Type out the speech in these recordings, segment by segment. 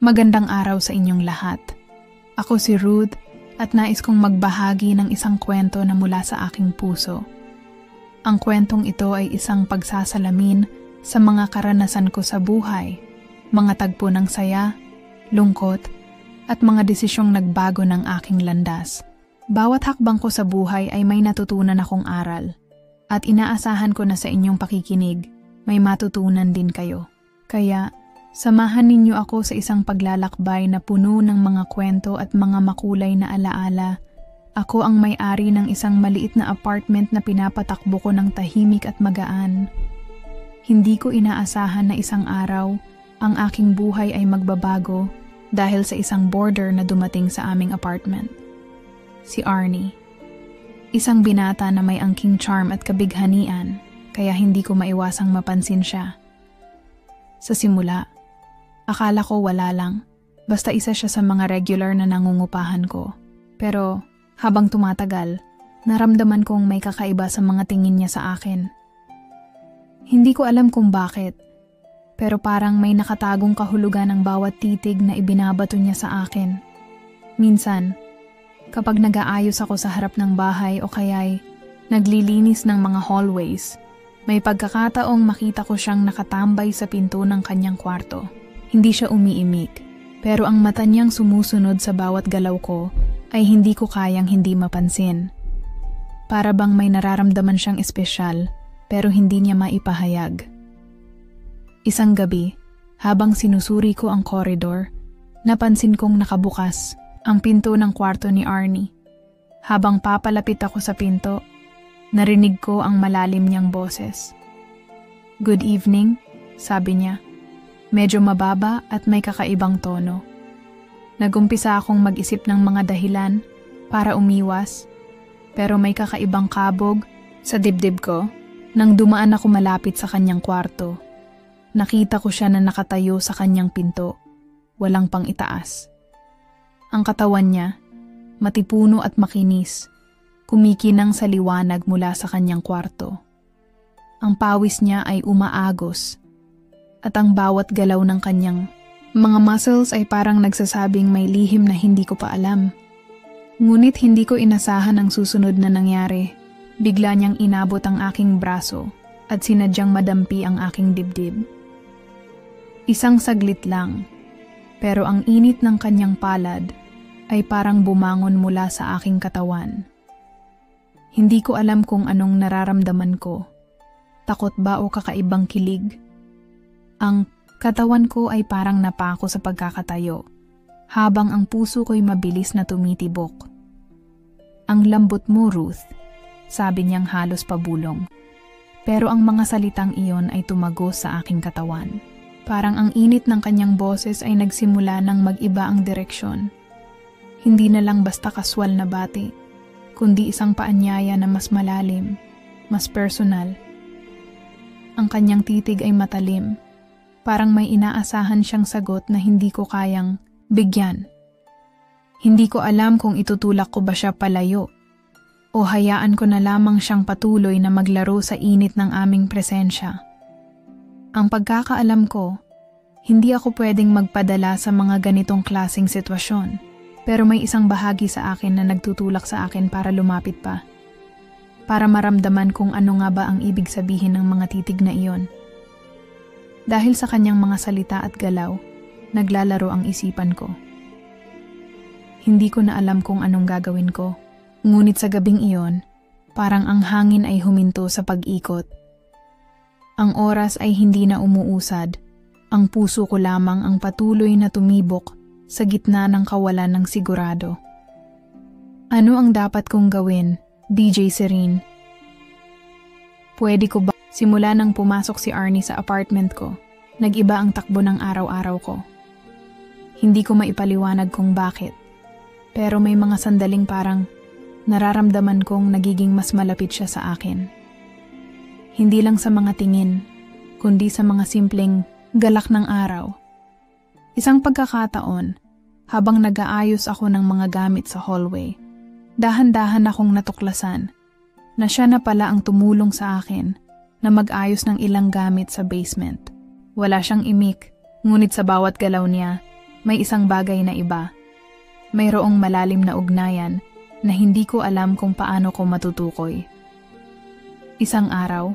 Magandang araw sa inyong lahat. Ako si Ruth at nais kong magbahagi ng isang kwento na mula sa aking puso. Ang kwentong ito ay isang pagsasalamin sa mga karanasan ko sa buhay, mga tagpo ng saya, lungkot, at mga desisyong nagbago ng aking landas. Bawat hakbang ko sa buhay ay may natutunan akong aral at inaasahan ko na sa inyong pakikinig may matutunan din kayo. Kaya, samahan ninyo ako sa isang paglalakbay na puno ng mga kwento at mga makulay na alaala. Ako ang may-ari ng isang maliit na apartment na pinapatakbo ko ng tahimik at magaan. Hindi ko inaasahan na isang araw, ang aking buhay ay magbabago dahil sa isang boarder na dumating sa aming apartment. Si Arnie. Isang binata na may angking charm at kabighanian, kaya hindi ko maiwasang mapansin siya. Sa simula, akala ko wala lang, basta isa siya sa mga regular na nangungupahan ko. Pero habang tumatagal, naramdaman kong may kakaiba sa mga tingin niya sa akin. Hindi ko alam kung bakit, pero parang may nakatagong kahulugan ng bawat titig na ibinabato niya sa akin. Minsan, kapag nag-aayos ako sa harap ng bahay o kaya'y naglilinis ng mga hallways, may pagkakataong makita ko siyang nakatambay sa pinto ng kanyang kwarto. Hindi siya umiimik, pero ang mata niyang sumusunod sa bawat galaw ko ay hindi ko kayang hindi mapansin. Para bang may nararamdaman siyang espesyal, pero hindi niya maipahayag. Isang gabi, habang sinusuri ko ang koridor, napansin kong nakabukas ang pinto ng kwarto ni Arnie. Habang papalapit ako sa pinto, narinig ko ang malalim niyang boses. "Good evening," sabi niya. Medyo mababa at may kakaibang tono. Nagumpisa akong mag-isip ng mga dahilan para umiwas, pero may kakaibang kabog sa dibdib ko nang dumaan ako malapit sa kanyang kwarto. Nakita ko siya na nakatayo sa kanyang pinto, walang pang itaas. Ang katawan niya, matipuno at makinis, kumikinang sa liwanag mula sa kanyang kwarto. Ang pawis niya ay umaagos, at ang bawat galaw ng kanyang mga muscles ay parang nagsasabing may lihim na hindi ko pa alam. Ngunit hindi ko inasahan ang susunod na nangyari. Bigla niyang inabot ang aking braso at sinadyang madampi ang aking dibdib. Isang saglit lang, pero ang init ng kanyang palad ay parang bumangon mula sa aking katawan. Hindi ko alam kung anong nararamdaman ko. Takot ba o kakaibang kilig? Ang katawan ko ay parang napako sa pagkakatayo, habang ang puso ko'y mabilis na tumitibok. "Ang lambot mo, Ruth," sabi niyang halos pabulong. Pero ang mga salitang iyon ay tumagos sa aking katawan. Parang ang init ng kanyang boses ay nagsimula ng mag-iba ang direksyon. Hindi na lang basta kaswal na bati, kundi isang paanyaya na mas malalim, mas personal. Ang kanyang titig ay matalim, parang may inaasahan siyang sagot na hindi ko kayang bigyan. Hindi ko alam kung itutulak ko ba siya palayo o hayaan ko na lamang siyang patuloy na maglaro sa init ng aming presensya. Ang pagkakaalam ko, hindi ako pwedeng magpadala sa mga ganitong klaseng sitwasyon, pero may isang bahagi sa akin na nagtutulak sa akin para lumapit pa. Para maramdaman kung ano nga ba ang ibig sabihin ng mga titig na iyon. Dahil sa kanyang mga salita at galaw, naglalaro ang isipan ko. Hindi ko na alam kung anong gagawin ko, ngunit sa gabing iyon, parang ang hangin ay huminto sa pag-ikot. Ang oras ay hindi na umuusad, ang puso ko lamang ang patuloy na tumibok sa gitna ng kawalan ng sigurado. Ano ang dapat kong gawin, DJ Serene? Pwede ko ba? Simula nang pumasok si Arnie sa apartment ko, nag-iba ang takbo ng araw-araw ko. Hindi ko maipaliwanag kung bakit, pero may mga sandaling parang nararamdaman kong nagiging mas malapit siya sa akin. Hindi lang sa mga tingin, kundi sa mga simpleng galak ng araw. Isang pagkakataon, habang nag-aayos ako ng mga gamit sa hallway, dahan-dahan akong natuklasan na siya na pala ang tumulong sa akin na mag-ayos ng ilang gamit sa basement. Wala siyang imik, ngunit sa bawat galaw niya, may isang bagay na iba. Mayroong malalim na ugnayan na hindi ko alam kung paano ko matutukoy. Isang araw,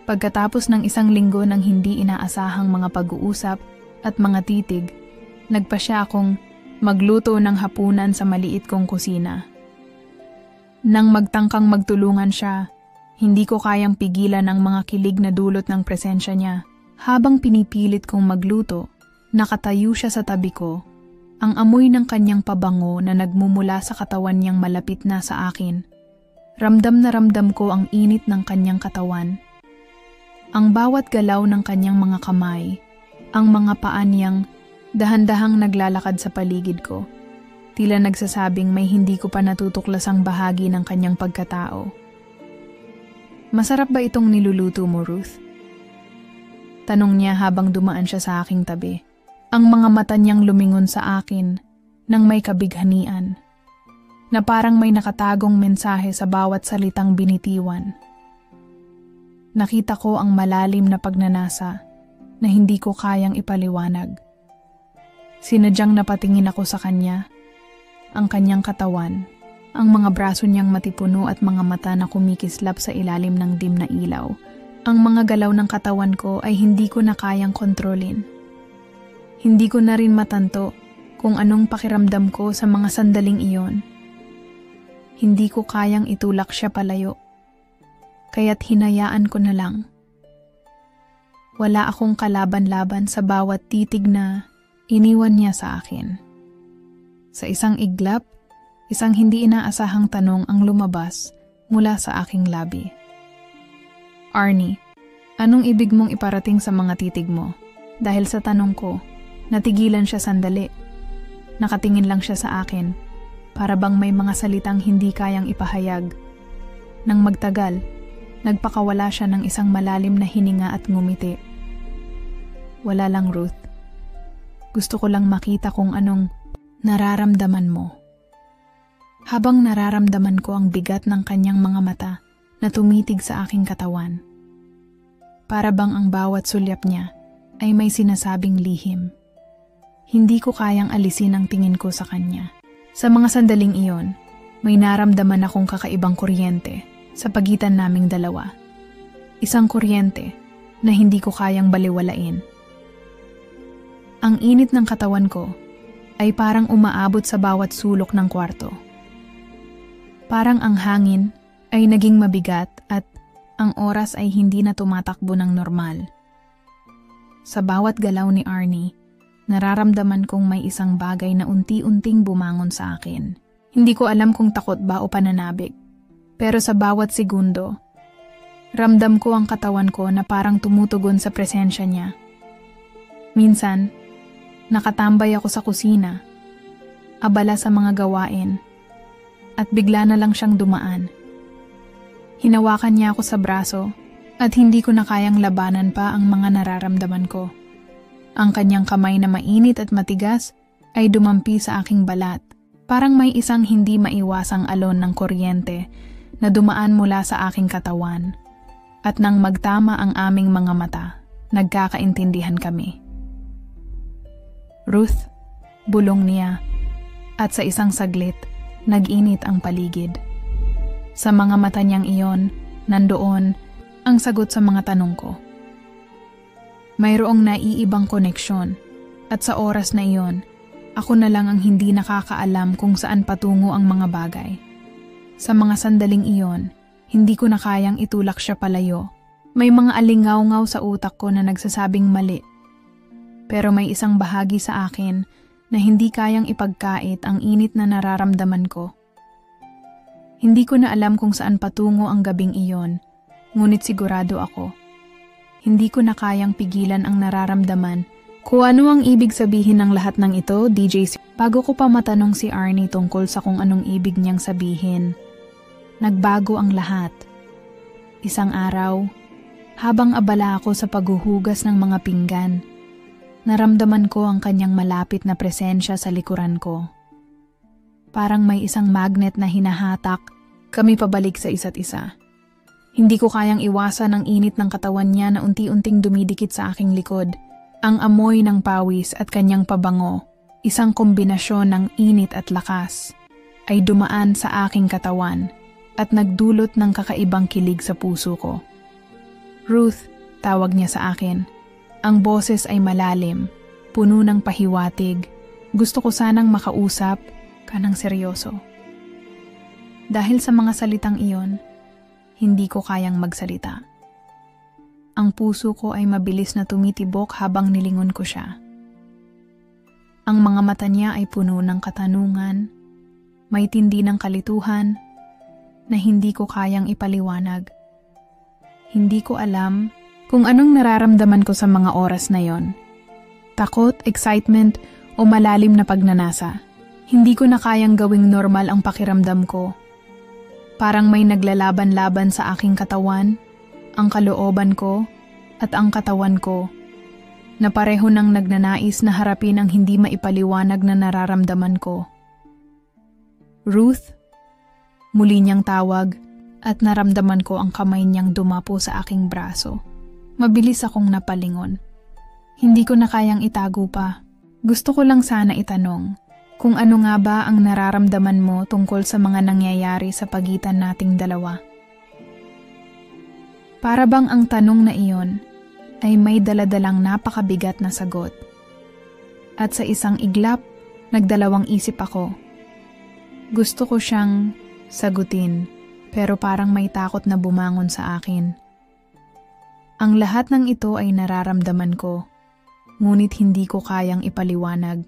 pagkatapos ng isang linggo ng hindi inaasahang mga pag-uusap at mga titig, nagpasya akong magluto ng hapunan sa maliit kong kusina. Nang magtangkang magtulungan siya, hindi ko kayang pigilan ang mga kilig na dulot ng presensya niya. Habang pinipilit kong magluto, nakatayo siya sa tabi ko. Ang amoy ng kanyang pabango na nagmumula sa katawan niyang malapit na sa akin. Ramdam na ramdam ko ang init ng kanyang katawan. Ang bawat galaw ng kanyang mga kamay, ang mga paa niyang dahan-dahang naglalakad sa paligid ko. Tila nagsasabing may hindi ko pa natutuklasang bahagi ng kanyang pagkatao. Masarap ba itong niluluto mo, Ruth? Tanong niya habang dumaan siya sa aking tabi. Ang mga mata niyang lumingon sa akin nang may kabighanian, na parang may nakatagong mensahe sa bawat salitang binitiwan. Nakita ko ang malalim na pagnanasa na hindi ko kayang ipaliwanag. Sinadyang napatingin ako sa kanya, ang kanyang katawan, ang mga braso niyang matipuno at mga mata na kumikislap sa ilalim ng dim na ilaw. Ang mga galaw ng katawan ko ay hindi ko na kayang kontrolin. Hindi ko na rin matanto kung anong pakiramdam ko sa mga sandaling iyon. Hindi ko kayang itulak siya palayo, kaya't hinayaan ko na lang. Wala akong kalaban-laban sa bawat titig na iniwan niya sa akin. Sa isang iglap, isang hindi inaasahang tanong ang lumabas mula sa aking labi. Arnie, anong ibig mong iparating sa mga titig mo? Dahil sa tanong ko, natigilan siya sandali. Nakatingin lang siya sa akin, para bang may mga salitang hindi kayang ipahayag. Nang magtagal, nagpakawala siya ng isang malalim na hininga at ngumiti. Wala lang, Ruth. Gusto ko lang makita kung anong nararamdaman mo. Habang nararamdaman ko ang bigat ng kanyang mga mata na tumitig sa aking katawan. Para bang ang bawat sulyap niya ay may sinasabing lihim. Hindi ko kayang alisin ang tingin ko sa kanya. Sa mga sandaling iyon, may naramdaman akong kakaibang kuryente sa pagitan naming dalawa. Isang kuryente na hindi ko kayang baliwalain. Ang init ng katawan ko ay parang umaabot sa bawat sulok ng kwarto. Parang ang hangin ay naging mabigat at ang oras ay hindi na tumatakbo ng normal. Sa bawat galaw ni Arnie, nararamdaman kong may isang bagay na unti-unting bumangon sa akin. Hindi ko alam kung takot ba o pananabik. Pero sa bawat segundo, ramdam ko ang katawan ko na parang tumutugon sa presensya niya. Minsan, nakatambay ako sa kusina, abala sa mga gawain, at bigla na lang siyang dumaan. Hinawakan niya ako sa braso at hindi ko na kayang labanan pa ang mga nararamdaman ko. Ang kanyang kamay na mainit at matigas ay dumampi sa aking balat. Parang may isang hindi maiwasang alon ng kuryente na dumaan mula sa aking katawan. At nang magtama ang aming mga mata, nagkakaintindihan kami. Ruth, bulong niya, at sa isang saglit, nag-init ang paligid. Sa mga mata niyang iyon, nandoon ang sagot sa mga tanong ko. Mayroong naiibang koneksyon, at sa oras na iyon, ako na lang ang hindi nakakaalam kung saan patungo ang mga bagay. Sa mga sandaling iyon, hindi ko na kayang itulak siya palayo. May mga alingaw-ngaw sa utak ko na nagsasabing mali. Pero may isang bahagi sa akin na hindi kayang ipagkait ang init na nararamdaman ko. Hindi ko na alam kung saan patungo ang gabing iyon, ngunit sigurado ako. Hindi ko na kayang pigilan ang nararamdaman. Kung ano ang ibig sabihin ng lahat ng ito, DJ, bago ko pa matanong si Arnie tungkol sa kung anong ibig niyang sabihin, nagbago ang lahat. Isang araw, habang abala ako sa paghuhugas ng mga pinggan, naramdaman ko ang kanyang malapit na presensya sa likuran ko. Parang may isang magnet na hinahatak kami pabalik sa isa't isa. Hindi ko kayang iwasan ang init ng katawan niya na unti-unting dumidikit sa aking likod. Ang amoy ng pawis at kanyang pabango isang kombinasyon ng init at lakas, ay dumaan sa aking katawan at nagdulot ng kakaibang kilig sa puso ko. "Ruth," tawag niya sa akin. Ang boses ay malalim, puno ng pahiwatig. Gusto ko sanang makausap ka ng seryoso. Dahil sa mga salitang iyon, hindi ko kayang magsalita. Ang puso ko ay mabilis na tumitibok habang nilingon ko siya. Ang mga mata niya ay puno ng katanungan, may tindi ng kalituhan, na hindi ko kayang ipaliwanag. Hindi ko alam kung anong nararamdaman ko sa mga oras na yon. Takot, excitement, o malalim na pagnanasa. Hindi ko na kayang gawing normal ang pakiramdam ko. Parang may naglalaban-laban sa aking katawan, ang kalooban ko, at ang katawan ko, na pareho nang nagnanais na harapin ang hindi maipaliwanag na nararamdaman ko. "Ruth?" Muli niyang tawag at naramdaman ko ang kamay niyang dumapo sa aking braso. Mabilis akong napalingon. Hindi ko na kayang itago pa. Gusto ko lang sana itanong kung ano nga ba ang nararamdaman mo tungkol sa mga nangyayari sa pagitan nating dalawa. Para bang ang tanong na iyon ay may daladalang napakabigat na sagot. At sa isang iglap, nagdalawang isip ako. Gusto ko siyang sagutin, pero parang may takot na bumangon sa akin. Ang lahat ng ito ay nararamdaman ko, ngunit hindi ko kayang ipaliwanag.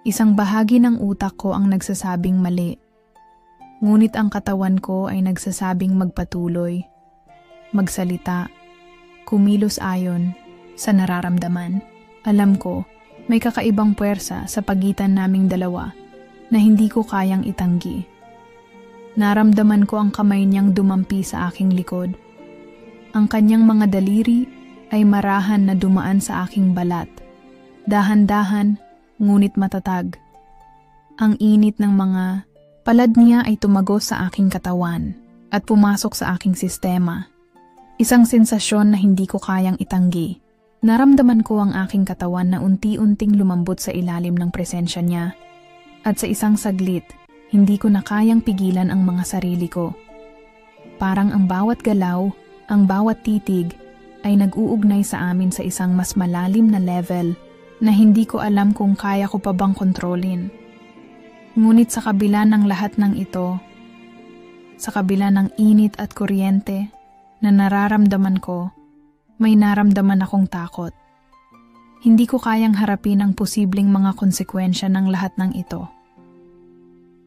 Isang bahagi ng utak ko ang nagsasabing mali, ngunit ang katawan ko ay nagsasabing magpatuloy, magsalita, kumilos ayon sa nararamdaman. Alam ko, may kakaibang puwersa sa pagitan naming dalawa na hindi ko kayang itanggi. Naramdaman ko ang kamay niyang dumampi sa aking likod. Ang kanyang mga daliri ay marahan na dumaan sa aking balat. Dahan-dahan, ngunit matatag. Ang init ng mga palad niya ay tumagos sa aking katawan at pumasok sa aking sistema. Isang sensasyon na hindi ko kayang itanggi. Naramdaman ko ang aking katawan na unti-unting lumambot sa ilalim ng presensya niya. At sa isang saglit, hindi ko na kayang pigilan ang mga sarili ko. Parang ang bawat galaw, ang bawat titig, ay nag-uugnay sa amin sa isang mas malalim na level na hindi ko alam kung kaya ko pa bang kontrolin. Ngunit sa kabila ng lahat ng ito, sa kabila ng init at kuryente na nararamdaman ko, may naramdaman akong takot. Hindi ko kayang harapin ang posibleng mga konsekwensya ng lahat ng ito.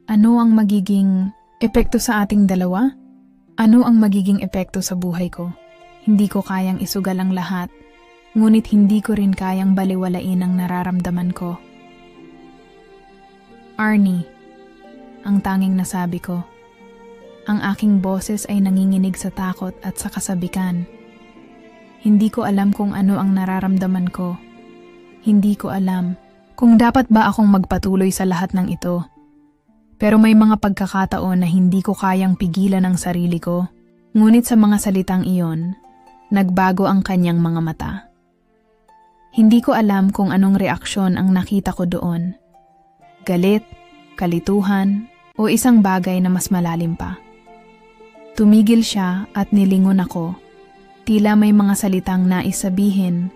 Ano ang magiging epekto sa ating dalawa? Ano ang magiging epekto sa buhay ko? Hindi ko kayang isugal ang lahat, ngunit hindi ko rin kayang baliwalain ang nararamdaman ko. "Arnie," ang tanging nasabi ko. Ang aking boses ay nanginginig sa takot at sa kasabikan. Hindi ko alam kung ano ang nararamdaman ko. Hindi ko alam kung dapat ba akong magpatuloy sa lahat ng ito. Pero may mga pagkakataon na hindi ko kayang pigilan ang sarili ko. Ngunit sa mga salitang iyon, nagbago ang kanyang mga mata. Hindi ko alam kung anong reaksyon ang nakita ko doon. Galit, kalituhan, o isang bagay na mas malalim pa. Tumigil siya at nilingon ako. Tila may mga salitang nais sabihin,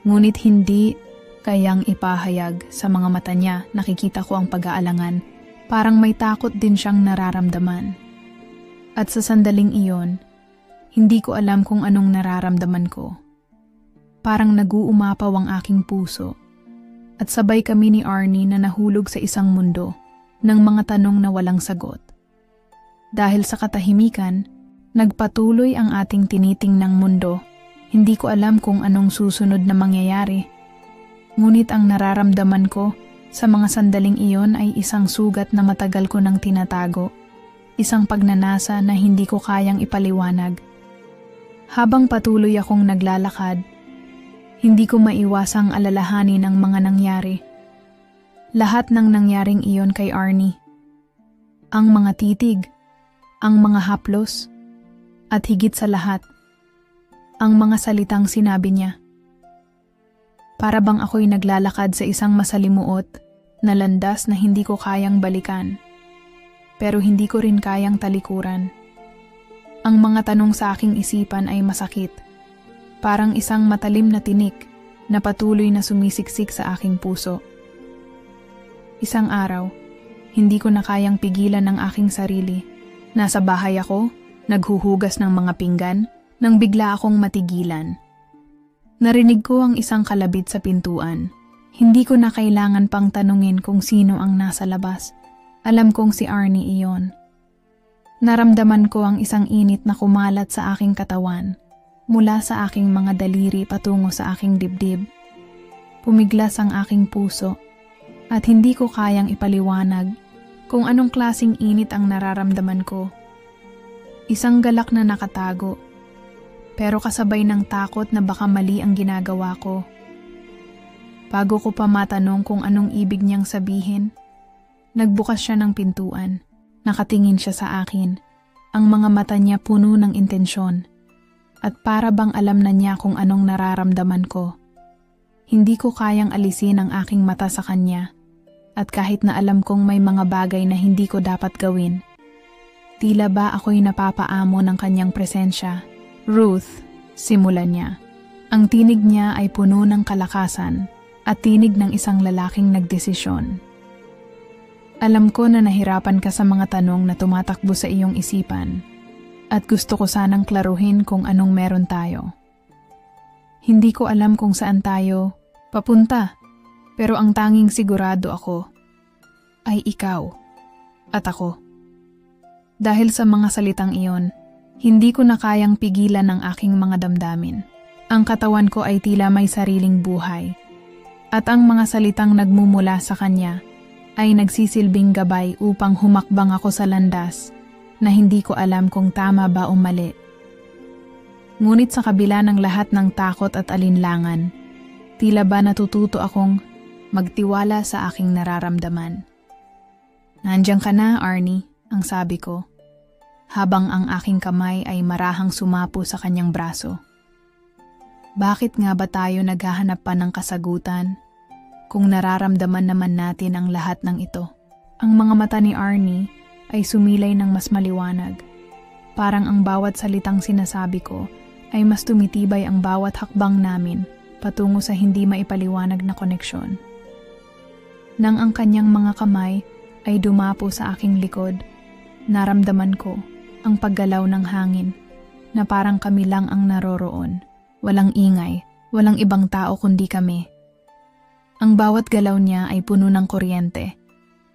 ngunit hindi kayang ipahayag. Sa mga mata niya. Nakikita ko ang pag-aalangan. Parang may takot din siyang nararamdaman. At sa sandaling iyon, hindi ko alam kung anong nararamdaman ko. Parang nag-uumapaw ang aking puso. At sabay kami ni Arnie na nahulog sa isang mundo ng mga tanong na walang sagot. Dahil sa katahimikan, nagpatuloy ang ating tinitingnang mundo. Hindi ko alam kung anong susunod na mangyayari. Ngunit ang nararamdaman ko sa mga sandaling iyon ay isang sugat na matagal ko nang tinatago. Isang pagnanasa na hindi ko kayang ipaliwanag. Habang patuloy akong naglalakad, hindi ko maiwasang alalahanin ang mga nangyari. Lahat ng nangyaring iyon kay Arnie. Ang mga titig, ang mga haplos, at higit sa lahat, ang mga salitang sinabi niya. Para bang ako'y naglalakad sa isang masalimuot na landas na hindi ko kayang balikan. Pero hindi ko rin kayang talikuran. Ang mga tanong sa aking isipan ay masakit. Parang isang matalim na tinik na patuloy na sumisiksik sa aking puso. Isang araw, hindi ko na kayang pigilan ng aking sarili. Nasa bahay ako, naghuhugas ng mga pinggan, nang bigla akong matigilan. Narinig ko ang isang kalabit sa pintuan. Hindi ko na kailangan pang tanungin kung sino ang nasa labas. Alam kong si Arnie iyon. Naramdaman ko ang isang init na kumalat sa aking katawan, mula sa aking mga daliri patungo sa aking dibdib. Pumiglas ang aking puso, at hindi ko kayang ipaliwanag kung anong klasing init ang nararamdaman ko. Isang galak na nakatago, pero kasabay ng takot na baka mali ang ginagawa ko. Bago ko pa matanong kung anong ibig niyang sabihin, nagbukas siya ng pintuan. Nakatingin siya sa akin. Ang mga mata niya puno ng intensyon. At para bang alam na niya kung anong nararamdaman ko. Hindi ko kayang alisin ang aking mata sa kanya. At kahit na alam kong may mga bagay na hindi ko dapat gawin, tila ba ako'y napapaamo ng kanyang presensya. Ruth, simulan niya. Ang tinig niya ay puno ng kalakasan at tinig ng isang lalaking nagdesisyon. Alam ko na nahirapan ka sa mga tanong na tumatakbo sa iyong isipan at gusto ko sanang klaruhin kung anong meron tayo. Hindi ko alam kung saan tayo papunta, pero ang tanging sigurado ako ay ikaw at ako. Dahil sa mga salitang iyon, hindi ko na kayang pigilan ang aking mga damdamin. Ang katawan ko ay tila may sariling buhay at ang mga salitang nagmumula sa kanya ay nagsisilbing gabay upang humakbang ako sa landas na hindi ko alam kung tama ba o mali. Ngunit sa kabila ng lahat ng takot at alinlangan, tila ba natututo akong magtiwala sa aking nararamdaman. Nandiyan ka na, Arnie, ang sabi ko, habang ang aking kamay ay marahang sumapo sa kanyang braso. Bakit nga ba tayo naghahanap pa ng kasagutan kung nararamdaman naman natin ang lahat ng ito? Ang mga mata ni Arnie ay sumilay ng mas maliwanag. Parang ang bawat salitang sinasabi ko ay mas tumitibay ang bawat hakbang namin patungo sa hindi maipaliwanag na koneksyon. Nang ang kanyang mga kamay ay dumapo sa aking likod, naramdaman ko ang paggalaw ng hangin na parang kami lang ang naroroon. Walang ingay, walang ibang tao kundi kami. Ang bawat galaw niya ay puno ng kuryente,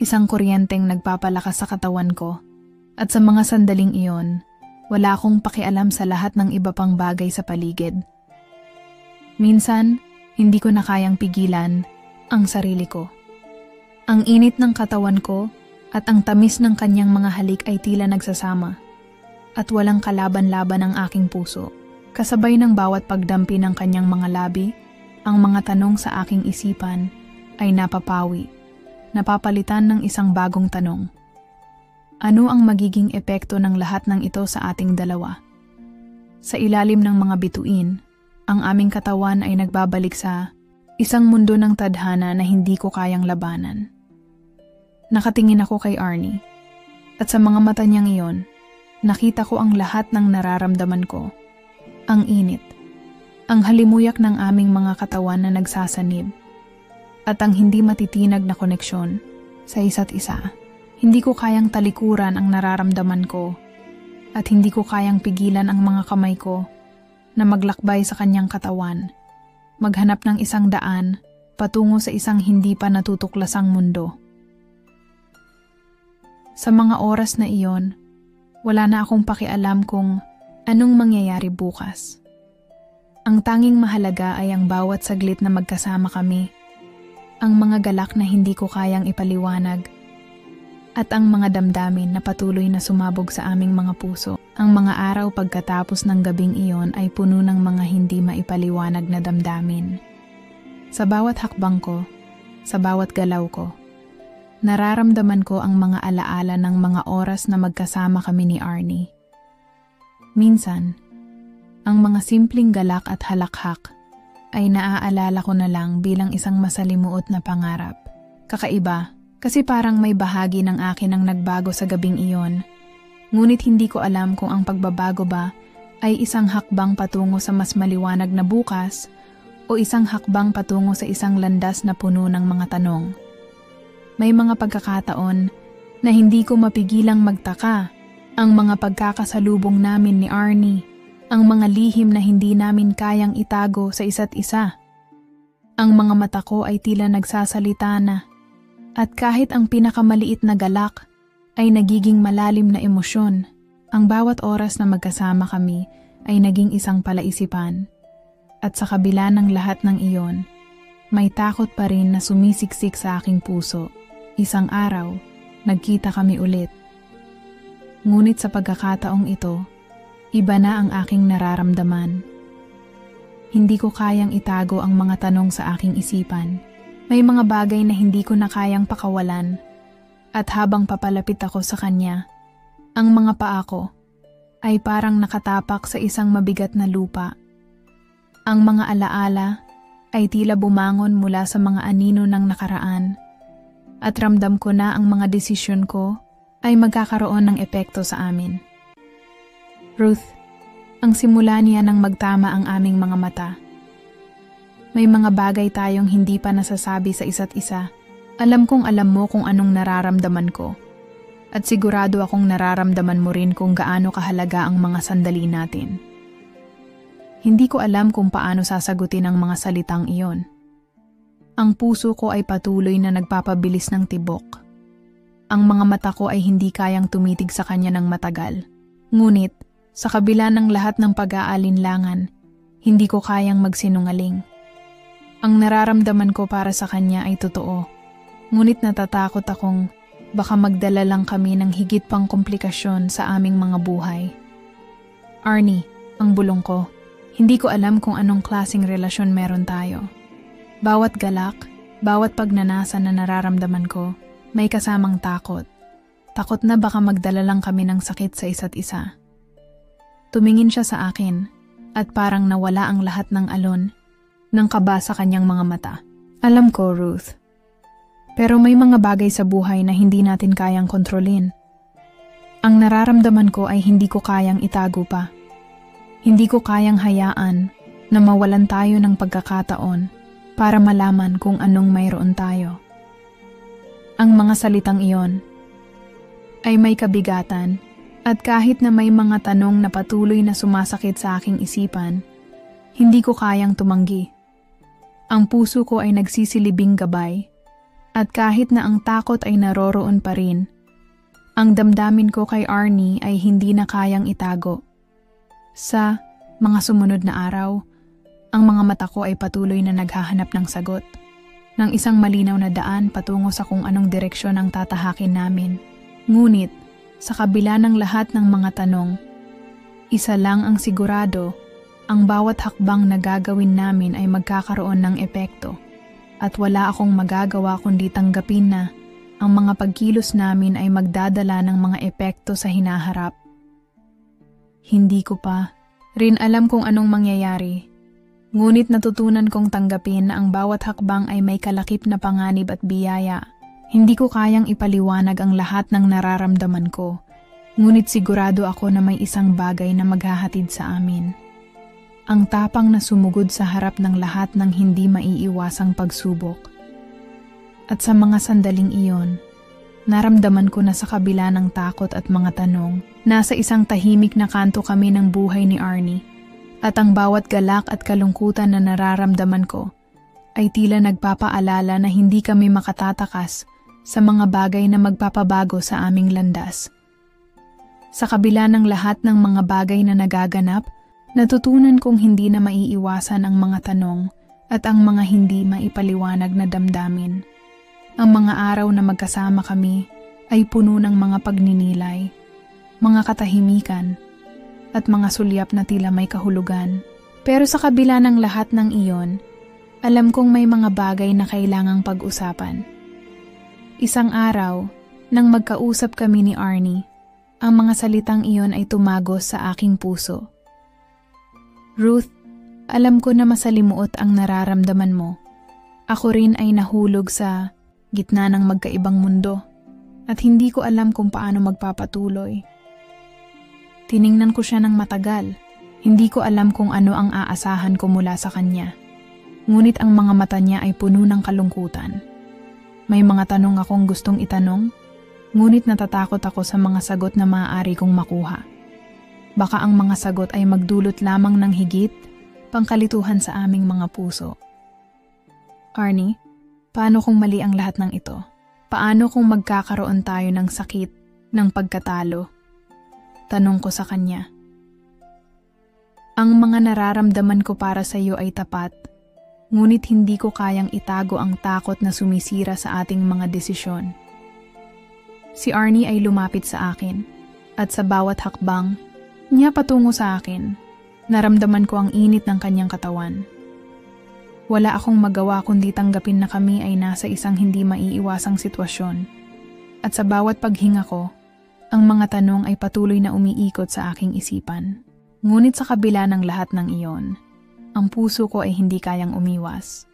isang kuryenteng nagpapalakas sa katawan ko, at sa mga sandaling iyon, wala akong pakialam sa lahat ng iba pang bagay sa paligid. Minsan, hindi ko na kayang pigilan ang sarili ko. Ang init ng katawan ko at ang tamis ng kanyang mga halik ay tila nagsasama, at walang kalaban-laban ang aking puso. Kasabay ng bawat pagdampi ng kanyang mga labi, ang mga tanong sa aking isipan ay napapawi, napapalitan ng isang bagong tanong. Ano ang magiging epekto ng lahat ng ito sa ating dalawa? Sa ilalim ng mga bituin, ang aming katawan ay nagbabalik sa isang mundo ng tadhana na hindi ko kayang labanan. Nakatingin ako kay Arnie, at sa mga mata niyang iyon, nakita ko ang lahat ng nararamdaman ko. Ang init, ang halimuyak ng aming mga katawan na nagsasanib, at ang hindi matitinag na koneksyon sa isa't isa. Hindi ko kayang talikuran ang nararamdaman ko, at hindi ko kayang pigilan ang mga kamay ko na maglakbay sa kanyang katawan, maghanap ng isang daan patungo sa isang hindi pa natutuklasang mundo. Sa mga oras na iyon, wala na akong pakialam kung anong mangyayari bukas. Ang tanging mahalaga ay ang bawat saglit na magkasama kami, ang mga galak na hindi ko kayang ipaliwanag, at ang mga damdamin na patuloy na sumabog sa aming mga puso. Ang mga araw pagkatapos ng gabing iyon ay puno ng mga hindi maipaliwanag na damdamin. Sa bawat hakbang ko, sa bawat galaw ko, nararamdaman ko ang mga alaala ng mga oras na magkasama kami ni Arnie. Minsan, ang mga simpleng galak at halakhak ay naaalala ko na lang bilang isang masalimuot na pangarap. Kakaiba, kasi parang may bahagi ng akin ang nagbago sa gabing iyon. Ngunit hindi ko alam kung ang pagbabago ba ay isang hakbang patungo sa mas maliwanag na bukas o isang hakbang patungo sa isang landas na puno ng mga tanong. May mga pagkakataon na hindi ko mapigilang magtaka, ang mga pagkakasalubong namin ni Arnie, ang mga lihim na hindi namin kayang itago sa isa't isa. Ang mga mata ko ay tila nagsasalita na, at kahit ang pinakamaliit na galak ay nagiging malalim na emosyon. Ang bawat oras na magkasama kami ay naging isang palaisipan. At sa kabila ng lahat ng iyon, may takot pa rin na sumisiksik sa aking puso. Isang araw, nagkita kami ulit. Ngunit sa pagkakataong ito, iba na ang aking nararamdaman. Hindi ko kayang itago ang mga tanong sa aking isipan. May mga bagay na hindi ko na kayang pakawalan. At habang papalapit ako sa kanya, ang mga paa ko ay parang nakatapak sa isang mabigat na lupa. Ang mga alaala ay tila bumangon mula sa mga anino ng nakaraan. At ramdam ko na ang mga desisyon ko ay magkakaroon ng epekto sa amin. Ruth, ang simula niya nang magtama ang aming mga mata. May mga bagay tayong hindi pa nasasabi sa isa't isa. Alam kong alam mo kung anong nararamdaman ko. At sigurado akong nararamdaman mo rin kung gaano kahalaga ang mga sandali natin. Hindi ko alam kung paano sasagutin ang mga salitang iyon. Ang puso ko ay patuloy na nagpapabilis ng tibok. Ang mga mata ko ay hindi kayang tumitig sa kanya ng matagal. Ngunit, sa kabila ng lahat ng pag-aalinlangan, hindi ko kayang magsinungaling. Ang nararamdaman ko para sa kanya ay totoo. Ngunit natatakot akong baka magdala lang kami ng higit pang komplikasyon sa aming mga buhay. Arnie, ang bulong ko, hindi ko alam kung anong klaseng relasyon meron tayo. Bawat galak, bawat pagnanasa na nararamdaman ko, may kasamang takot. Takot na baka magdala lang kami ng sakit sa isa't isa. Tumingin siya sa akin at parang nawala ang lahat ng alon ng kaba sa kanyang mga mata. Alam ko, Ruth. Pero may mga bagay sa buhay na hindi natin kayang kontrolin. Ang nararamdaman ko ay hindi ko kayang itago pa. Hindi ko kayang hayaan na mawalan tayo ng pagkakataon para malaman kung anong mayroon tayo. Ang mga salitang iyon ay may kabigatan at kahit na may mga tanong na patuloy na sumasakit sa aking isipan, hindi ko kayang tumanggi. Ang puso ko ay nagsisilibing gabay at kahit na ang takot ay naroroon pa rin, ang damdamin ko kay Arnie ay hindi na kayang itago. Sa mga sumunod na araw, ang mga mata ko ay patuloy na naghahanap ng sagot, ng isang malinaw na daan patungo sa kung anong direksyon ang tatahakin namin. Ngunit, sa kabila ng lahat ng mga tanong, isa lang ang sigurado, ang bawat hakbang na gagawin namin ay magkakaroon ng epekto at wala akong magagawa kundi tanggapin na ang mga pagkilos namin ay magdadala ng mga epekto sa hinaharap. Hindi ko pa rin alam kung anong mangyayari, ngunit natutunan kong tanggapin na ang bawat hakbang ay may kalakip na panganib at biyaya. Hindi ko kayang ipaliwanag ang lahat ng nararamdaman ko, ngunit sigurado ako na may isang bagay na maghahatid sa amin. Ang tapang na sumugod sa harap ng lahat ng hindi maiiwasang pagsubok. At sa mga sandaling iyon, naramdaman ko na sa kabila ng takot at mga tanong, nasa isang tahimik na kanto kami ng buhay ni Arnie, at ang bawat galak at kalungkutan na nararamdaman ko ay tila nagpapaalala na hindi kami makatatakas sa mga bagay na magpapabago sa aming landas. Sa kabila ng lahat ng mga bagay na nagaganap, natutunan kong hindi na maiiwasan ang mga tanong at ang mga hindi maipaliwanag na damdamin. Ang mga araw na magkasama kami ay puno ng mga pagninilay, mga katahimikan, at mga sulyap na tila may kahulugan. Pero sa kabila ng lahat ng iyon, alam kong may mga bagay na kailangang pag-usapan. Isang araw, nang magkausap kami ni Arnie, ang mga salitang iyon ay tumagos sa aking puso. Ruth, Alam ko na masalimuot ang nararamdaman mo. Ako rin ay nahulog sa gitna ng magkaibang mundo at hindi ko alam kung paano magpapatuloy. Tiningnan ko siya ng matagal. Hindi ko alam kung ano ang aasahan ko mula sa kanya. Ngunit ang mga mata niya ay puno ng kalungkutan. May mga tanong akong gustong itanong, ngunit natatakot ako sa mga sagot na maaari kong makuha. Baka ang mga sagot ay magdulot lamang ng higit, pangkalituhan sa aming mga puso. Arnie, paano kung mali ang lahat ng ito? Paano kung magkakaroon tayo ng sakit, ng pagkatalo? Tanong ko sa kanya. Ang mga nararamdaman ko para sa iyo ay tapat, ngunit hindi ko kayang itago ang takot na sumisira sa ating mga desisyon. Si Arnie ay lumapit sa akin, at sa bawat hakbang, niya patungo sa akin, naramdaman ko ang init ng kanyang katawan. Wala akong magawa kundi tanggapin na kami ay nasa isang hindi maiiwasang sitwasyon. At sa bawat paghinga ko, ang mga tanong ay patuloy na umiikot sa aking isipan. Ngunit sa kabila ng lahat ng iyon, ang puso ko ay hindi kayang umiwas.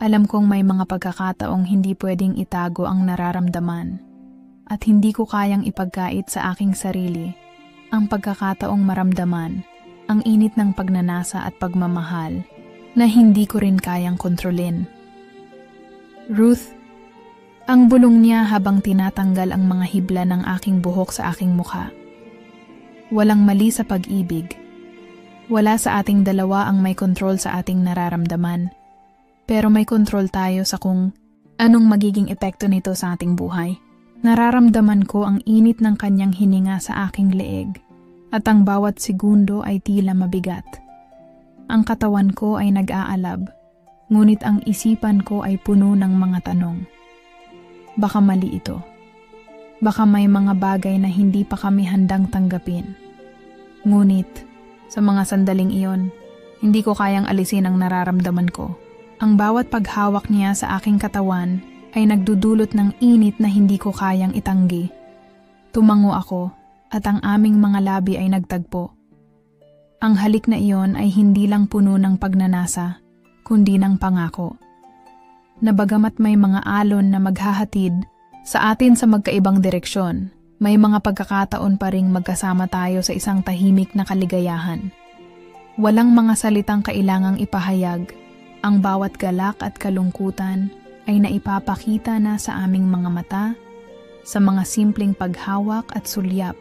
Alam kong may mga pagkakataong hindi pwedeng itago ang nararamdaman at hindi ko kayang ipagkait sa aking sarili ang pagkakataong maramdaman ang init ng pagnanasa at pagmamahal na hindi ko rin kayang kontrolin. Ruth, ang bulong niya habang tinatanggal ang mga hibla ng aking buhok sa aking mukha. Walang mali sa pag-ibig. Wala sa ating dalawa ang may kontrol sa ating nararamdaman. Pero may kontrol tayo sa kung anong magiging epekto nito sa ating buhay. Nararamdaman ko ang init ng kanyang hininga sa aking leeg at ang bawat segundo ay tila mabigat. Ang katawan ko ay nag-aalab, ngunit ang isipan ko ay puno ng mga tanong. Baka mali ito. Baka may mga bagay na hindi pa kami handang tanggapin. Ngunit, sa mga sandaling iyon, hindi ko kayang alisin ang nararamdaman ko. Ang bawat paghawak niya sa aking katawan ay nagdudulot ng init na hindi ko kayang itanggi. Tumango ako at ang aming mga labi ay nagtagpo. Ang halik na iyon ay hindi lang puno ng pagnanasa, kundi ng pangako. Na bagamat may mga alon na maghahatid sa atin sa magkaibang direksyon, may mga pagkakataon pa ring magkasama tayo sa isang tahimik na kaligayahan. Walang mga salitang kailangang ipahayag, ang bawat galak at kalungkutan ay naipapakita na sa aming mga mata, sa mga simpleng paghawak at sulyap.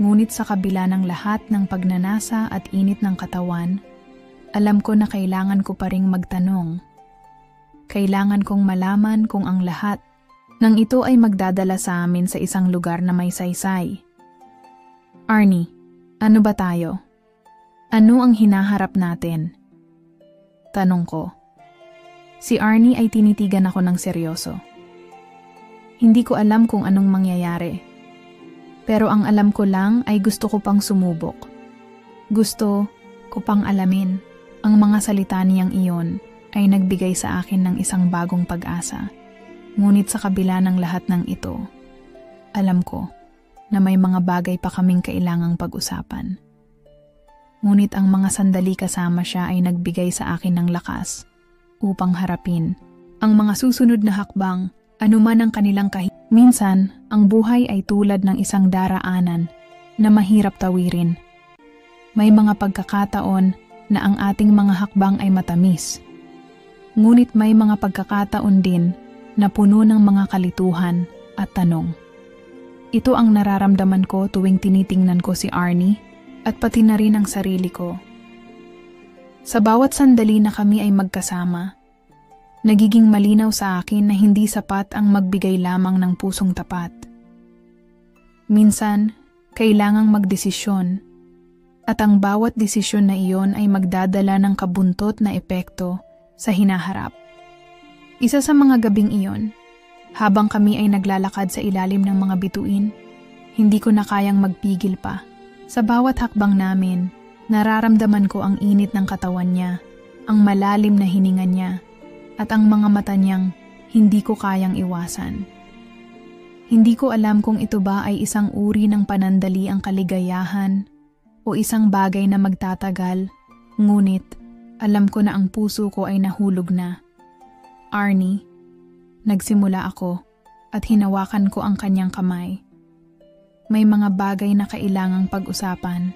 Ngunit sa kabila ng lahat ng pagnanasa at init ng katawan, alam ko na kailangan ko pa ring magtanong. Kailangan kong malaman kung ang lahat ng ito ay magdadala sa amin sa isang lugar na may saysay. Arnie, ano ba tayo? Ano ang hinaharap natin? Tanong ko. Si Arnie ay tinitigan ako ng seryoso. Hindi ko alam kung anong mangyayari. Pero ang alam ko lang ay gusto ko pang sumubok. Gusto ko pang alamin. Ang mga salita niyang iyon ay nagbigay sa akin ng isang bagong pag-asa. Ngunit sa kabila ng lahat ng ito, alam ko na may mga bagay pa kaming kailangang pag-usapan. Ngunit ang mga sandali kasama siya ay nagbigay sa akin ng lakas upang harapin ang mga susunod na hakbang, anuman ang kanilang Minsan, ang buhay ay tulad ng isang daraanan na mahirap tawirin. May mga pagkakataon na ang ating mga hakbang ay matamis. Ngunit may mga pagkakataon din na puno ng mga kalituhan at tanong. Ito ang nararamdaman ko tuwing tinitingnan ko si Arnie at pati na rin ang sarili ko. Sa bawat sandali na kami ay magkasama, nagiging malinaw sa akin na hindi sapat ang magbigay lamang ng pusong tapat. Minsan, kailangang magdesisyon at ang bawat desisyon na iyon ay magdadala ng kabuntot na epekto sa hinaharap. Isa sa mga gabing iyon, habang kami ay naglalakad sa ilalim ng mga bituin, hindi ko na kayang magpigil pa. Sa bawat hakbang namin, nararamdaman ko ang init ng katawan niya, ang malalim na hininga niya, at ang mga mata niyang hindi ko kayang iwasan. Hindi ko alam kung ito ba ay isang uri ng panandali ang kaligayahan o isang bagay na magtatagal Ngunit, alam ko na ang puso ko ay nahulog na. Arnie, nagsimula ako at hinawakan ko ang kanyang kamay. May mga bagay na kailangang pag-usapan.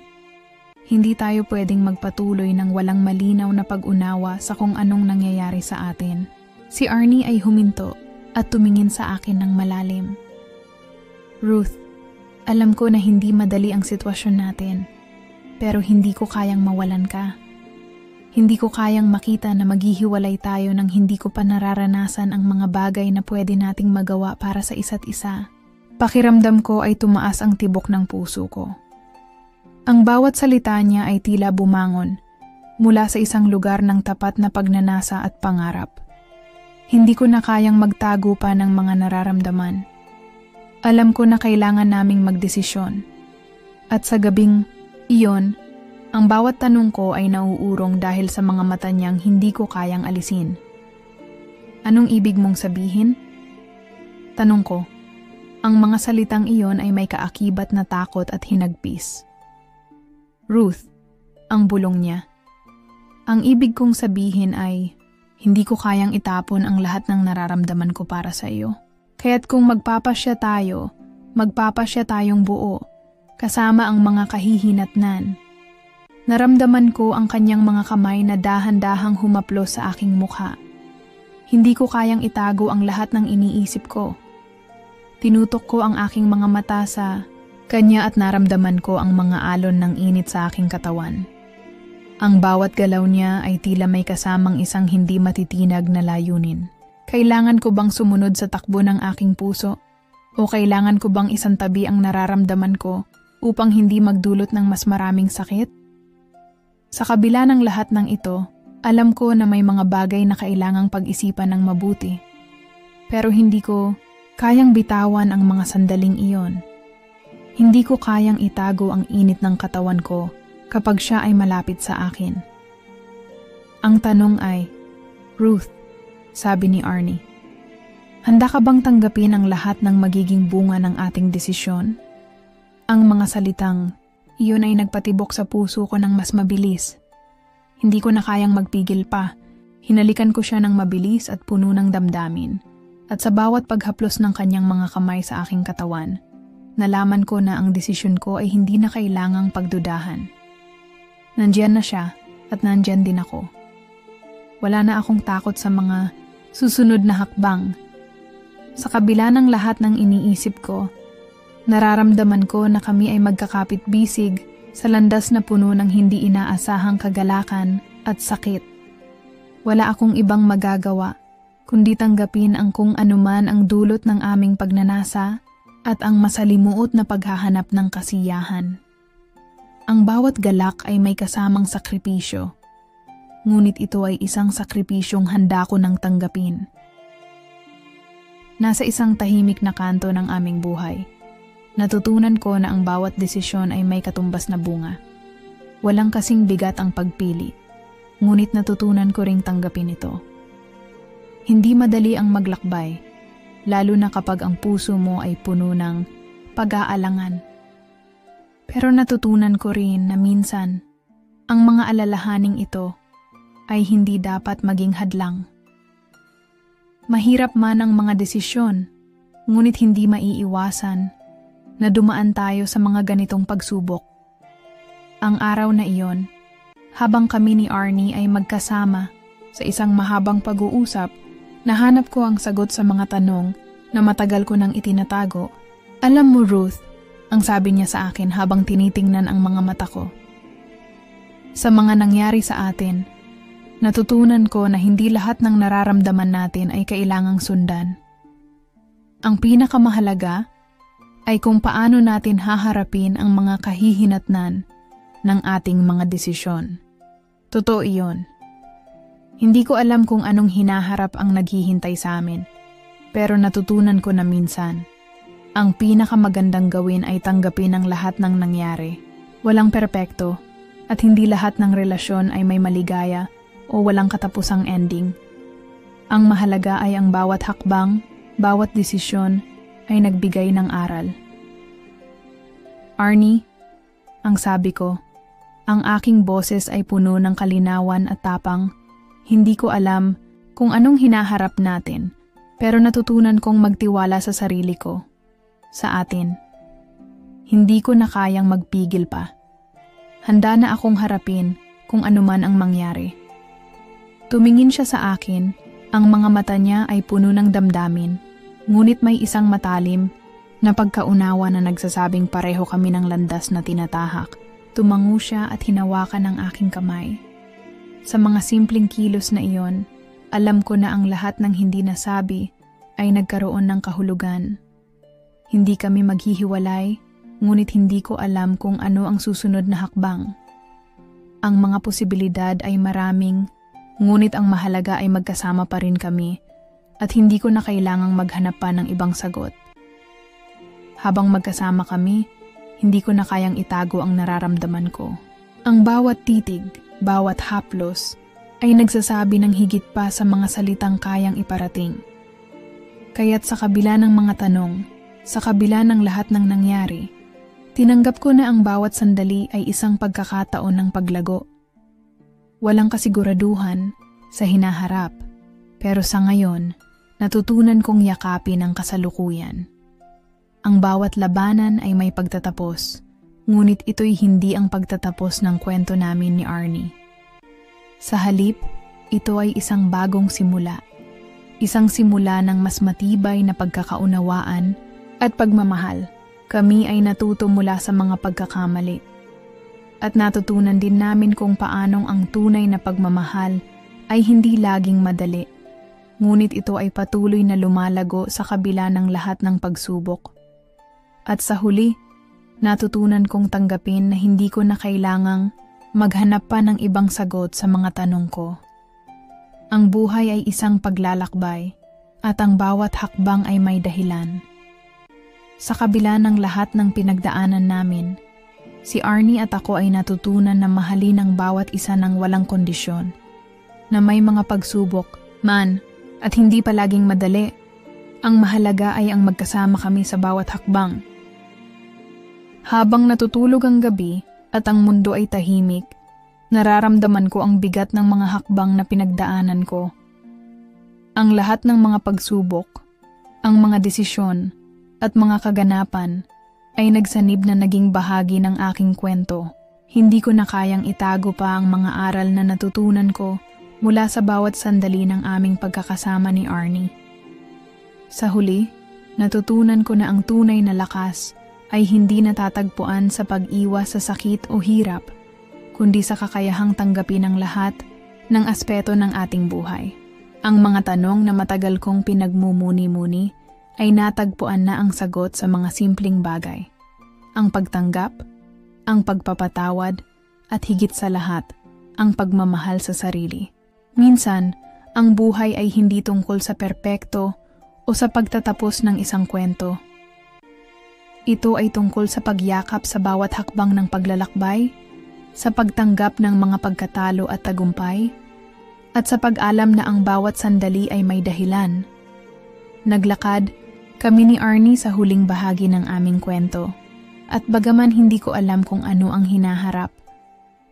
Hindi tayo pwedeng magpatuloy ng walang malinaw na pag-unawa sa kung anong nangyayari sa atin. Si Arnie ay huminto at tumingin sa akin ng malalim. Ruth, alam ko na hindi madali ang sitwasyon natin, pero hindi ko kayang mawalan ka. Hindi ko kayang makita na maghihiwalay tayo nang hindi ko pa nararanasan ang mga bagay na pwede nating magawa para sa isa't isa. Pakiramdam ko ay tumaas ang tibok ng puso ko. Ang bawat salita niya ay tila bumangon mula sa isang lugar ng tapat na pagnanasa at pangarap. Hindi ko na kayang magtago pa ng mga nararamdaman. Alam ko na kailangan naming magdesisyon. At sa gabing iyon, ang bawat tanong ko ay nauurong dahil sa mga mata niyang hindi ko kayang alisin. Anong ibig mong sabihin? Tanong ko. Ang mga salitang iyon ay may kaakibat na takot at hinagpis. Ruth, ang bulong niya. Ang ibig kong sabihin ay, hindi ko kayang itapon ang lahat ng nararamdaman ko para sa iyo. Kaya't kung magpapasya tayong buo, kasama ang mga kahihinatnan. Naramdaman ko ang kanyang mga kamay na dahan-dahang humaplos sa aking mukha. Hindi ko kayang itago ang lahat ng iniisip ko. Tinutok ko ang aking mga mata sa kanya at naramdaman ko ang mga alon ng init sa aking katawan. Ang bawat galaw niya ay tila may kasamang isang hindi matitinag na layunin. Kailangan ko bang sumunod sa takbo ng aking puso? O kailangan ko bang isantabi ang nararamdaman ko upang hindi magdulot ng mas maraming sakit? Sa kabila ng lahat ng ito, alam ko na may mga bagay na kailangang pag-isipan ng mabuti. Pero hindi ko kayang bitawan ang mga sandaling iyon. Hindi ko kayang itago ang init ng katawan ko kapag siya ay malapit sa akin. Ang tanong ay, Ruth, sabi ni Arnie, handa ka bang tanggapin ang lahat ng magiging bunga ng ating desisyon? Ang mga salitang, iyon ay nagpatibok sa puso ko ng mas mabilis. Hindi ko na kayang magpigil pa. Hinalikan ko siya ng mabilis at puno ng damdamin. At sa bawat paghaplos ng kanyang mga kamay sa aking katawan, nalaman ko na ang desisyon ko ay hindi na kailangang pagdudahan. Nandiyan na siya at nandiyan din ako. Wala na akong takot sa mga susunod na hakbang. Sa kabila ng lahat ng iniisip ko, nararamdaman ko na kami ay magkakapit-bisig sa landas na puno ng hindi inaasahang kagalakan at sakit. Wala akong ibang magagawa kundi tanggapin ang kung anuman ang dulot ng aming pagnanasa at ang masalimuot na paghahanap ng kasiyahan. Ang bawat galak ay may kasamang sakripisyo, ngunit ito ay isang sakripisyong handa ko nang tanggapin. Nasa isang tahimik na kanto ng aming buhay, natutunan ko na ang bawat desisyon ay may katumbas na bunga. Walang kasing bigat ang pagpili, ngunit natutunan ko ring tanggapin ito. Hindi madali ang maglakbay, lalo na kapag ang puso mo ay puno ng pag-aalangan. Pero natutunan ko rin na minsan, ang mga alalahaning ito ay hindi dapat maging hadlang. Mahirap man ang mga desisyon, ngunit hindi maiiwasan na dumaan tayo sa mga ganitong pagsubok. Ang araw na iyon, habang kami ni Arnie ay magkasama sa isang mahabang pag-uusap, nahanap ko ang sagot sa mga tanong na matagal ko nang itinatago. Alam mo, Ruth, ang sabi niya sa akin habang tinitingnan ang mga mata ko. Sa mga nangyari sa atin, natutunan ko na hindi lahat ng nararamdaman natin ay kailangang sundan. Ang pinakamahalaga ay kung paano natin haharapin ang mga kahihinatnan ng ating mga desisyon. Totoo iyon. Hindi ko alam kung anong hinaharap ang naghihintay sa amin, pero natutunan ko na minsan, ang pinakamagandang gawin ay tanggapin ang lahat ng nangyari. Walang perpekto at hindi lahat ng relasyon ay may maligaya o walang katapusang ending. Ang mahalaga ay ang bawat hakbang, bawat desisyon ay nagbigay ng aral. Arnie, ang sabi ko, Ang aking boses ay puno ng kalinawan at tapang. Hindi ko alam kung anong hinaharap natin, pero natutunan kong magtiwala sa sarili ko. Sa atin. Hindi ko na kayang magpigil pa. Handa na akong harapin kung anuman ang mangyari. Tumingin siya sa akin, ang mga mata niya ay puno ng damdamin, ngunit may isang matalim na pagkaunawa na nagsasabing pareho kami ng landas na tinatahak. Tumango siya at hinawakan ang aking kamay. Sa mga simpleng kilos na iyon, alam ko na ang lahat ng hindi nasabi ay nagkaroon ng kahulugan. Hindi kami maghihiwalay, ngunit hindi ko alam kung ano ang susunod na hakbang. Ang mga posibilidad ay maraming, ngunit ang mahalaga ay magkasama pa rin kami at hindi ko na kailangang maghanap pa ng ibang sagot. Habang magkasama kami, hindi ko na kayang itago ang nararamdaman ko. Ang bawat titig, bawat haplos, ay nagsasabi ng higit pa sa mga salitang kayang iparating. Kaya't sa kabila ng mga tanong, sa kabila ng lahat ng nangyari, tinanggap ko na ang bawat sandali ay isang pagkakataon ng paglago. Walang kasiguraduhan sa hinaharap, pero sa ngayon, natutunan kong yakapin ang kasalukuyan. Ang bawat labanan ay may pagtatapos, ngunit ito'y hindi ang pagtatapos ng kwento namin ni Arnie. Sa halip, ito ay isang bagong simula. Isang simula ng mas matibay na pagkakaunawaan at pagmamahal. Kami ay natuto mula sa mga pagkakamali. At natutunan din namin kung paanong ang tunay na pagmamahal ay hindi laging madali. Ngunit ito ay patuloy na lumalago sa kabila ng lahat ng pagsubok. At sa huli, natutunan kong tanggapin na hindi ko na kailangang maghanap pa ng ibang sagot sa mga tanong ko. Ang buhay ay isang paglalakbay at ang bawat hakbang ay may dahilan. Sa kabila ng lahat ng pinagdaanan namin, si Arnie at ako ay natutunan na mahalin ang bawat isa ng walang kondisyon, na may mga pagsubok man at hindi palaging madali. Ang mahalaga ay ang magkasama kami sa bawat hakbang. Habang natutulog ang gabi at ang mundo ay tahimik, nararamdaman ko ang bigat ng mga hakbang na pinagdaanan ko. Ang lahat ng mga pagsubok, ang mga desisyon, at mga kaganapan ay nagsanib na naging bahagi ng aking kwento. Hindi ko na kayang itago pa ang mga aral na natutunan ko mula sa bawat sandali ng aming pagkakasama ni Arnie. Sa huli, natutunan ko na ang tunay na lakas ay hindi natatagpuan sa pag-iwas sa sakit o hirap, kundi sa kakayahang tanggapin ang lahat ng aspeto ng ating buhay. Ang mga tanong na matagal kong pinagmumuni-muni ay natagpuan na ang sagot sa mga simpleng bagay. Ang pagtanggap, ang pagpapatawad, at higit sa lahat, ang pagmamahal sa sarili. Minsan, ang buhay ay hindi tungkol sa perpekto o sa pagtatapos ng isang kwento. Ito ay tungkol sa pagyakap sa bawat hakbang ng paglalakbay, sa pagtanggap ng mga pagkatalo at tagumpay, at sa pag-alam na ang bawat sandali ay may dahilan. Naglakad kami ni Arnie sa huling bahagi ng aming kwento, at bagaman hindi ko alam kung ano ang hinaharap,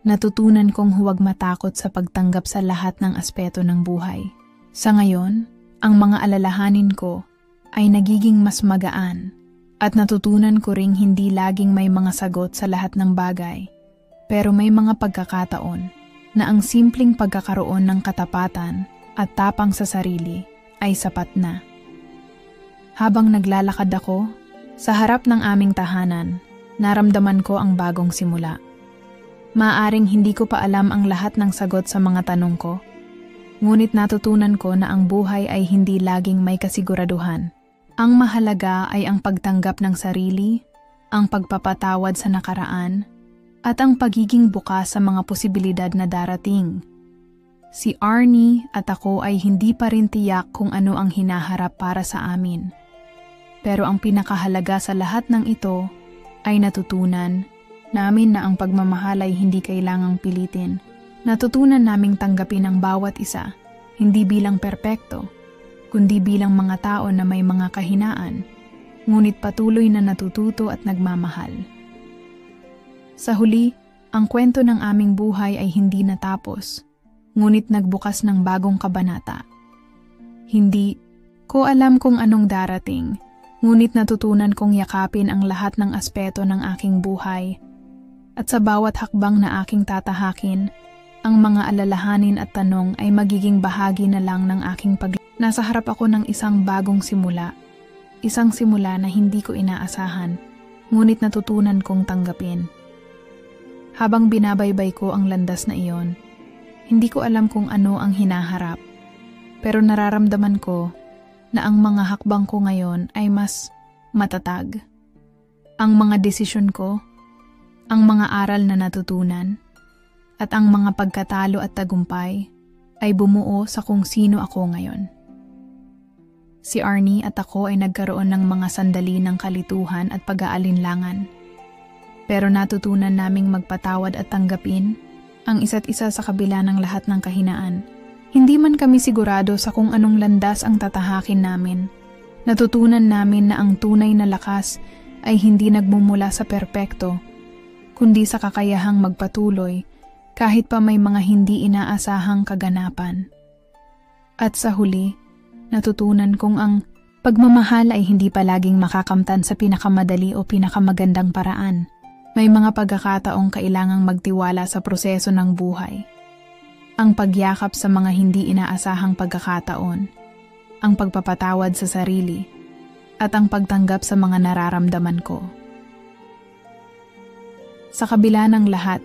natutunan kong huwag matakot sa pagtanggap sa lahat ng aspeto ng buhay. Sa ngayon, ang mga alalahanin ko ay nagiging mas magaan, at natutunan ko ring hindi laging may mga sagot sa lahat ng bagay, pero may mga pagkakataon na ang simpleng pagkakaroon ng katapatan at tapang sa sarili ay sapat na. Habang naglalakad ako, sa harap ng aming tahanan, naramdaman ko ang bagong simula. Maaaring hindi ko pa alam ang lahat ng sagot sa mga tanong ko, ngunit natutunan ko na ang buhay ay hindi laging may kasiguraduhan. Ang mahalaga ay ang pagtanggap ng sarili, ang pagpapatawad sa nakaraan, at ang pagiging bukas sa mga posibilidad na darating. Si Arnie at ako ay hindi pa rin tiyak kung ano ang hinaharap para sa amin. Pero ang pinakahalaga sa lahat ng ito ay natutunan namin na ang pagmamahal ay hindi kailangang pilitin. Natutunan naming tanggapin ang bawat isa, hindi bilang perpekto, kundi bilang mga tao na may mga kahinaan, ngunit patuloy na natututo at nagmamahal. Sa huli, Ang kwento ng aming buhay ay hindi natapos, ngunit nagbukas ng bagong kabanata. Hindi ko alam kung anong darating, ngunit natutunan kong yakapin ang lahat ng aspeto ng aking buhay. At sa bawat hakbang na aking tatahakin, ang mga alalahanin at tanong ay magiging bahagi na lang ng aking Nasa harap ako ng isang bagong simula. Isang simula na hindi ko inaasahan, ngunit natutunan kong tanggapin. Habang binabaybay ko ang landas na iyon, hindi ko alam kung ano ang hinaharap. Pero nararamdaman ko na ang mga hakbang ko ngayon ay mas matatag. Ang mga desisyon ko, ang mga aral na natutunan, at ang mga pagkatalo at tagumpay ay bumuo sa kung sino ako ngayon. Si Arnie at ako ay nagkaroon ng mga sandali ng kalituhan at pag-aalinlangan. Pero natutunan naming magpatawad at tanggapin ang isa't isa sa kabila ng lahat ng kahinaan. Hindi man kami sigurado sa kung anong landas ang tatahakin namin. Natutunan namin na ang tunay na lakas ay hindi nagmumula sa perpekto, kundi sa kakayahang magpatuloy kahit pa may mga hindi inaasahang kaganapan. At sa huli, natutunan kong ang pagmamahal ay hindi palaging makakamtan sa pinakamadali o pinakamagandang paraan. May mga pagkakataong kailangang magtiwala sa proseso ng buhay. Ang pagyakap sa mga hindi inaasahang pagkakataon, ang pagpapatawad sa sarili, at ang pagtanggap sa mga nararamdaman ko. Sa kabila ng lahat,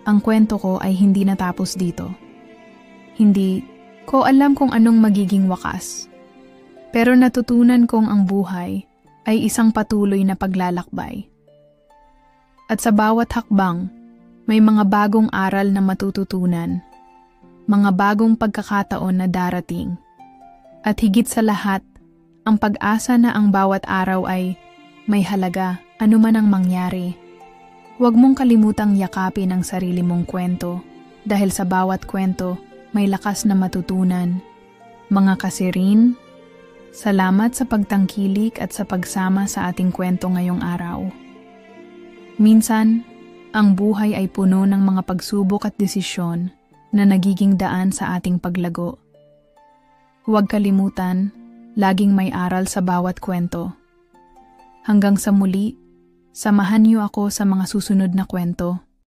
ang kwento ko ay hindi natapos dito. Hindi ko alam kung anong magiging wakas. Pero natutunan kong ang buhay ay isang patuloy na paglalakbay. At sa bawat hakbang, may mga bagong aral na matututunan, mga bagong pagkakataon na darating. At higit sa lahat, ang pag-asa na ang bawat araw ay may halaga anuman ang mangyari. Huwag mong kalimutang yakapin ang sarili mong kwento dahil sa bawat kwento may lakas na matutunan. Mga kasirin, salamat sa pagtangkilik at sa pagsama sa ating kwento ngayong araw. Minsan, ang buhay ay puno ng mga pagsubok at desisyon na nagiging daan sa ating paglago. Huwag kalimutan, laging may aral sa bawat kwento. Hanggang sa muli, samahan niyo ako sa mga susunod na kwento.